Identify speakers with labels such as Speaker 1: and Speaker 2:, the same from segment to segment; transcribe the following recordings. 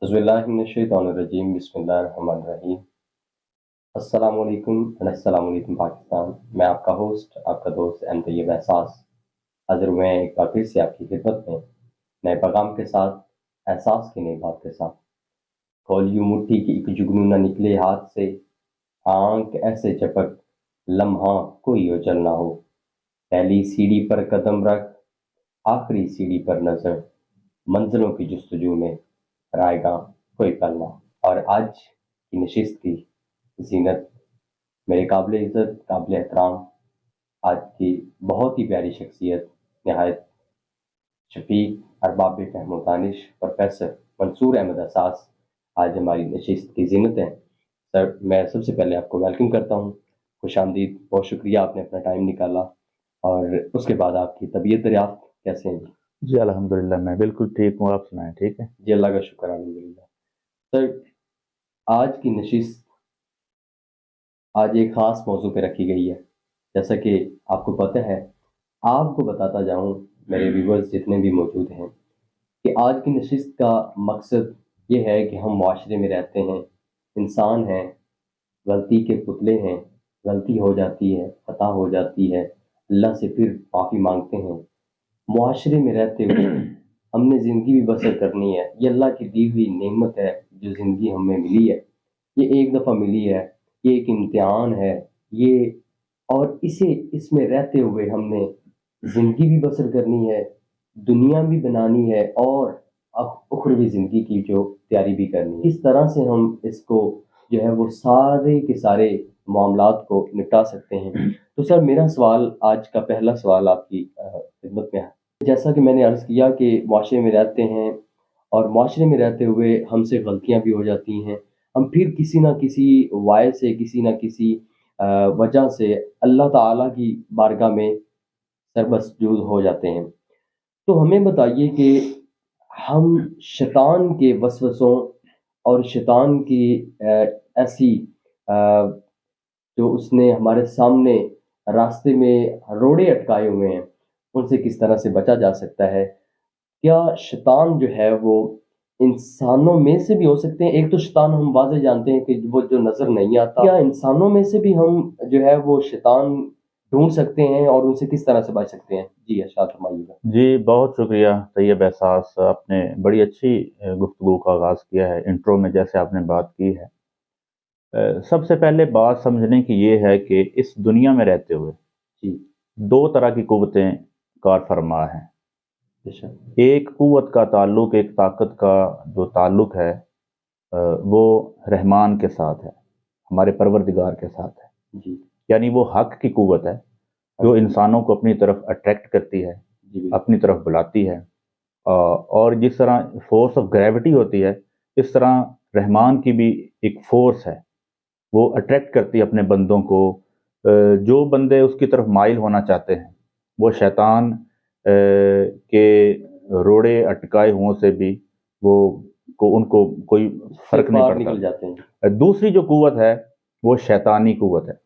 Speaker 1: बिस्मिल्लाहिर्रहमानिर्रहीम बिस्मिल्लाहिर्रहमानिर्रहीम। अस्सलाम वालेकुम पाकिस्तान। मैं आपका होस्ट, आपका दोस्त तैयब एहसास हाजिर हुए हैं एक बार फिर से आपकी खिदमत में नए पैगाम के साथ, एहसास की नई बात के साथ। खोलियो मुट्ठी की एक जुगनू न निकले हाथ से, आंख ऐसे झपक लम्हा कोई ओझल ना हो। पहली सीढ़ी पर कदम रख, आखिरी सीढ़ी पर नजर, मंजिलों की जुस्तजू में आएगा कोई पल ना। और आज की नशिस्त की जीनत मेरे काबिल इज़्ज़त, काबिल एहतराम, आज की बहुत ही प्यारी शख्सियत, नहायत शफीक अरबाब फहम दानिश, प्रोफेसर मंसूर अहमद असास आज हमारी नशिस्त की जीनत है। सर, मैं सबसे पहले आपको वेलकम करता हूँ, खुशामदीद, बहुत शुक्रिया आपने अपना टाइम निकाला। और उसके बाद आपकी तबीयत दरियाफ्त कैसे हैं?
Speaker 2: जी अल्हम्दुलिल्लाह, मैं बिल्कुल ठीक हूँ। आप सुनाएं, ठीक है?
Speaker 1: जी अल्लाह का शुक्र अल्हम्दुलिल्लाह। सर, आज की नशिस्त आज एक ख़ास मौजू पे रखी गई है। जैसा कि आपको पता है, आपको बताता जाऊँ, मेरे व्यूअर्स जितने भी मौजूद हैं, कि आज की नशिस्त का मकसद ये है कि हम मुआशरे में रहते हैं, इंसान हैं, गलती के पुतले हैं, गलती हो जाती है, खता हो जाती है, अल्लाह से फिर माफ़ी मांगते हैं। मुआशरे में रहते हुए हमने ज़िंदगी भी बसर करनी है। ये अल्लाह की दी हुई नेमत है, जो ज़िंदगी हमें मिली है, ये एक दफ़ा मिली है, ये एक इम्तिहान है। ये और इसे इसमें रहते हुए हमने ज़िंदगी भी बसर करनी है, दुनिया भी बनानी है और उखरवी ज़िंदगी की जो तैयारी भी करनी है। किस तरह से हम इसको जो है वो सारे के सारे मामलात को निपटा सकते हैं। तो सर, मेरा सवाल, आज का पहला सवाल आपकी खिदमत में है। जैसा कि मैंने अर्ज़ किया कि मुआशरे में रहते हैं और मुआशरे में रहते हुए हमसे गलतियाँ भी हो जाती हैं। हम फिर किसी न किसी वाय से, किसी न किसी वजह से अल्लाह ताला की बारगाह में सरमसजूद हो जाते हैं। तो हमें बताइए कि हम शैतान के वसवसों और शैतान की ऐसी अ, जो उसने हमारे सामने रास्ते में रोड़े अटकाए हुए हैं, उनसे किस तरह से बचा जा सकता है? क्या शैतान जो है वो इंसानों में से भी हो सकते हैं? एक तो शैतान हम वाज़ेह जानते हैं कि वो जो नज़र नहीं आता। क्या इंसानों में से भी हम जो है वो शैतान ढूँढ सकते हैं और उनसे किस तरह से बच सकते हैं? जी, इरशाद फरमाइएगा।
Speaker 2: जी, बहुत शुक्रिया तैयब एहसास। आपने बड़ी अच्छी गुफ्तगू का आगाज़ किया है। इंट्रो में जैसे आपने बात की है, सबसे पहले बात समझने की ये है कि इस दुनिया में रहते हुए
Speaker 1: जी,
Speaker 2: दो तरह की क़ुव्वतें कार फरमा हैं।
Speaker 1: बेशक।
Speaker 2: एक क़ुव्वत का ताल्लुक़, एक ताकत का जो ताल्लुक़ है, वो रहमान के साथ है, हमारे परवरदिगार के साथ है।
Speaker 1: जी,
Speaker 2: यानी वो हक़ की क़ुव्वत है, जो इंसानों को अपनी तरफ अट्रैक्ट करती है,
Speaker 1: जी, बिल्कुल।
Speaker 2: अपनी तरफ बुलाती है। और जिस तरह फोर्स ऑफ ग्रेविटी होती है, इस तरह रहमान की भी एक फोर्स है, वो अट्रैक्ट करती है अपने बंदों को। जो बंदे उसकी तरफ माइल होना चाहते हैं, वो शैतान के रोड़े अटकाए हुओं से भी वो उनको कोई
Speaker 1: से
Speaker 2: फ़र्क नहीं
Speaker 1: पार
Speaker 2: पड़ता।
Speaker 1: निकल जाते हैं।
Speaker 2: दूसरी जो क़ुव्वत है, वो शैतानी क़ुव्वत है,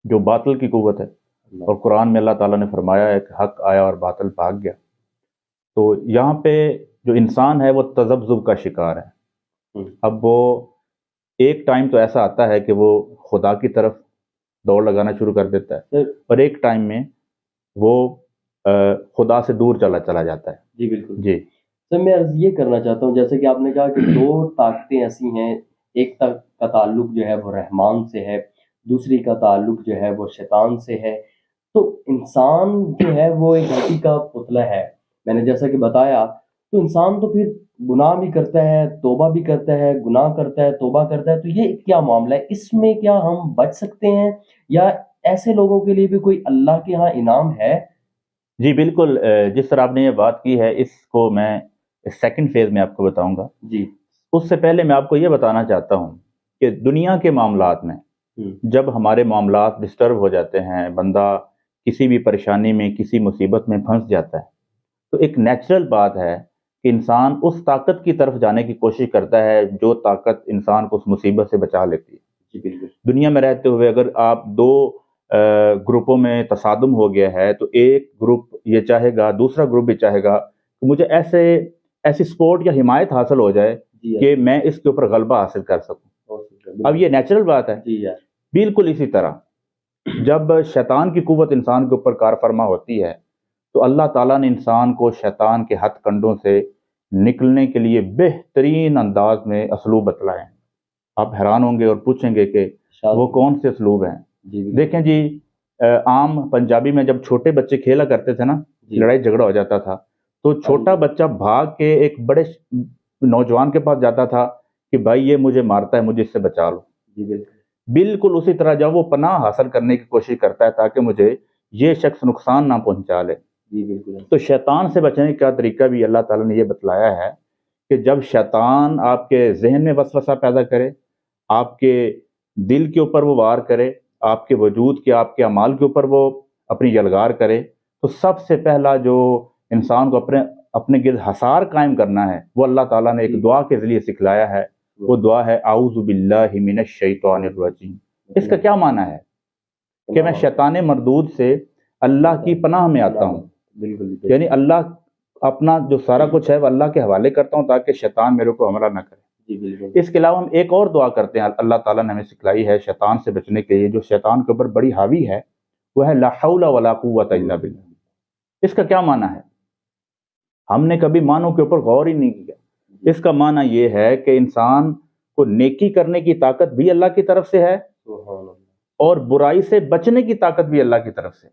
Speaker 2: जो बातिल की क़ुव्वत है।
Speaker 1: अल्लाह।
Speaker 2: और कुरान में अल्लाह ताला ने फरमाया है कि हक़ आया और बातिल भाग गया। तो यहाँ पे जो इंसान है वो तज़ब्ज़ुब का शिकार है।
Speaker 1: हुँ,
Speaker 2: अब वो एक टाइम तो ऐसा आता है कि वो खुदा की तरफ दौड़ लगाना शुरू कर देता है,
Speaker 1: सर।
Speaker 2: और एक टाइम में वो खुदा से दूर चला चला जाता है।
Speaker 1: जी, बिल्कुल।
Speaker 2: जी।
Speaker 1: सर, मैं अर्ज़ ये करना चाहता हूँ, जैसे कि आपने कहा कि 2 ताकतें ऐसी हैं, एक का ताल्लुक जो है वो रहमान से है, दूसरी का ताल्लुक जो है वो शैतान से है। तो इंसान जो है वो एक मिट्टी का पुतला है। मैंने जैसा कि बताया, तो इंसान तो फिर गुनाह भी करता है, तौबा भी करता है, गुनाह करता है, तौबा करता है, तो ये क्या मामला है? इसमें क्या हम बच सकते हैं या ऐसे लोगों के लिए भी कोई अल्लाह के यहाँ इनाम है?
Speaker 2: जी, बिल्कुल। जिस तरह आपने ये बात की है, इसको मैं सेकंड फेज़ में आपको बताऊँगा।
Speaker 1: जी।
Speaker 2: उससे पहले मैं आपको ये बताना चाहता हूँ कि दुनिया के मामलात में
Speaker 1: हुँ,
Speaker 2: जब हमारे मामलात डिस्टर्ब हो जाते हैं, बंदा किसी भी परेशानी में, किसी मुसीबत में फँस जाता है, तो एक नेचुरल बात है कि इंसान उस ताकत की तरफ जाने की कोशिश करता है, जो ताकत इंसान को उस मुसीबत से बचा लेती है।
Speaker 1: जी, बिल्कुल।
Speaker 2: दुनिया में रहते हुए अगर आप 2 ग्रुपों में तसादुम हो गया है, तो एक ग्रुप ये चाहेगा, दूसरा ग्रुप भी चाहेगा कि मुझे ऐसी सपोर्ट या हिमायत हासिल हो जाए
Speaker 1: جی
Speaker 2: کہ میں اس کے اوپر غلبہ حاصل کر سکوں. اب یہ نیچرل بات ہے.
Speaker 1: جی یار
Speaker 2: بالکل اسی طرح جب شیطان کی قوت انسان کے اوپر کار فرما ہوتی ہے تو اللہ تعالیٰ نے انسان کو شیطان کے ہتھ کنڈوں سے نکلنے کے لیے بہترین انداز میں اسلوب بتلائے ہیں. آپ حیران ہوں گے اور پوچھیں گے کہ وہ کون سے اسلوب ہیں.
Speaker 1: جی
Speaker 2: دیکھیں جی، عام پنجابی میں جب چھوٹے بچے کھیلا کرتے تھے نا، لڑائی جھگڑا ہو جاتا تھا تو چھوٹا بچہ بھاگ کے ایک بڑے نوجوان کے پاس جاتا تھا کہ بھائی یہ مجھے مارتا ہے، مجھے اس سے بچا لو.
Speaker 1: جی بالکل.
Speaker 2: بالکل اسی طرح جب وہ پناہ حاصل کرنے کی کوشش کرتا ہے تاکہ مجھے یہ شخص نقصان نہ پہنچا لے.
Speaker 1: جی بالکل.
Speaker 2: تو شیطان سے بچنے کا طریقہ بھی اللہ تعالیٰ نے یہ بتلایا ہے کہ جب شیطان آپ کے ذہن میں وسوسہ پیدا کرے، آپ کے دل کے اوپر وہ وار کرے، آپ کے وجود کے، آپ کے اعمال کے اوپر وہ اپنی یلغار کرے، تو سب سے پہلا جو انسان کو اپنے گرد حصار قائم کرنا ہے وہ اللہ تعالیٰ نے ایک دعا کے ذریعے سکھلایا ہے. وہ دعا ہے اعوذ باللہ من الشیطان الرجیم. اس کا کیا معنی ہے؟ کہ میں شیطان مردود سے اللہ کی پناہ میں آتا ہوں.
Speaker 1: بالکل.
Speaker 2: یعنی اللہ اپنا جو سارا کچھ ہے وہ اللہ کے حوالے کرتا ہوں تاکہ شیطان میرے کو حملہ نہ کرے.
Speaker 1: جی بالکل.
Speaker 2: اس کے علاوہ ہم ایک اور دعا کرتے ہیں اللہ تعالیٰ نے ہمیں سکھلائی ہے شیطان سے بچنے کے لیے، جو شیطان کے اوپر بڑی حاوی ہے، وہ ہے لا حول ولا قوت الا باللہ. اس کا کیا معنی ہے؟ ہم نے کبھی معنوں کے اوپر غور ہی نہیں کیا. اس کا معنی یہ ہے کہ انسان کو نیکی کرنے کی طاقت بھی اللہ کی طرف سے ہے اور برائی سے بچنے کی طاقت بھی اللہ کی طرف سے ہے.